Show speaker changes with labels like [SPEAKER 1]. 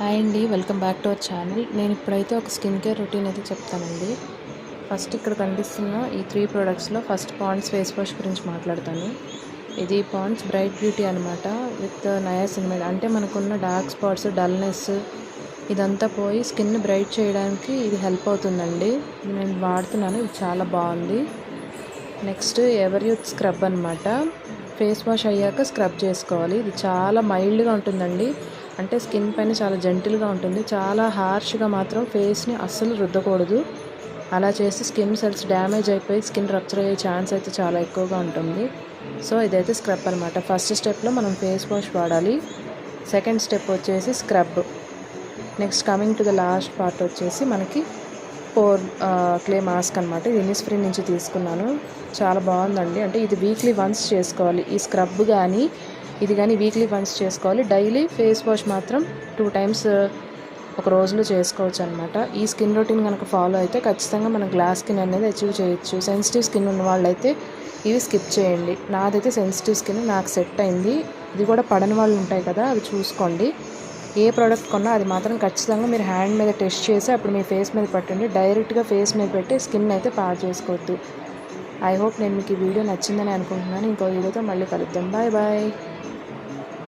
[SPEAKER 1] Hi అండి, welcome back to our channel. నేను ఇప్పుడైతే ఒక స్కిన్ కేర్ రొటీన్ అయితే చెప్తానండి. ఫస్ట్ ఇక్కడ కనిపిస్తున్న ఈ 3 ప్రొడక్ట్స్లో ఫస్ట్ పాండ్స్ ఫేస్ వాష్ గురించి మాట్లాడతాను. ఇది పాండ్స్ బ్రైట్ బ్యూటీ అనమాట విత్ నయాసినమైడ్. అంటే మనకున్న డార్క్ స్పాట్స్, డల్నెస్ ఇదంతా పోయి స్కిన్ బ్రైట్ చేయడానికి ఇది హెల్ప్ అవుతుందండి. ఇది నేను వాడుతున్నాను, ఇది చాలా బాగుంది. నెక్స్ట్ ఎవర్ యూత్ స్క్రబ్ అనమాట. ఫేస్ వాష్ అయ్యాక స్క్రబ్ చేసుకోవాలి. ఇది చాలా మైల్డ్గా ఉంటుందండి. అంటే స్కిన్ పైన చాలా జెంటిల్గా ఉంటుంది. చాలా హార్ష్గా మాత్రం ఫేస్ని అస్సలు రుద్దకూడదు. అలా చేసి స్కిన్ సెల్స్ డ్యామేజ్ అయిపోయి స్కిన్ రప్చర్ అయ్యే ఛాన్స్ అయితే చాలా ఎక్కువగా ఉంటుంది. సో ఇదైతే స్క్రబ్ అనమాట. ఫస్ట్ స్టెప్లో మనం ఫేస్ వాష్ వాడాలి. సెకండ్ స్టెప్ వచ్చేసి scrub. Next coming to the last part వచ్చేసి మనకి పోర్ క్లే మాస్క్ అనమాట. ఇది ఇనిస్ఫ్రీ నుంచి తీసుకున్నాను. చాలా బాగుందండి. అంటే ఇది వీక్లీ వన్స్ చేసుకోవాలి. ఈ స్క్రబ్ కానీ ఇది కానీ వీక్లీ వన్స్ చేసుకోవాలి. డైలీ ఫేస్ వాష్ మాత్రం 2 టైమ్స్ ఒక రోజులో చేసుకోవచ్చు అనమాట. ఈ స్కిన్ రొటీన్ కనుక ఫాలో అయితే ఖచ్చితంగా మన గ్లాస్ స్కిన్ అనేది అచీవ్ చేయొచ్చు. సెన్సిటివ్ స్కిన్ ఉన్న వాళ్ళైతే ఇవి స్కిప్ చేయండి. నాదైతే సెన్సిటివ్ స్కిన్, నాకు సెట్ అయింది. ఇది కూడా పడని వాళ్ళు ఉంటాయి కదా, అవి చూసుకోండి. ఏ ప్రోడక్ట్ కొన్నా అది మాత్రం ఖచ్చితంగా మీరు హ్యాండ్ మీద టెస్ట్ చేసి అప్పుడు మీ ఫేస్ మీద పట్టండి. డైరెక్ట్గా ఫేస్ మీద పెట్టి స్కిన్ అయితే పాడు చేసుకోవద్దు. ఐ హోప్ నేను మీకు ఈ వీడియో నచ్చిందని అనుకుంటున్నాను. ఇంకో వీడియోతో మళ్ళీ కలుద్దాం. Bye bye.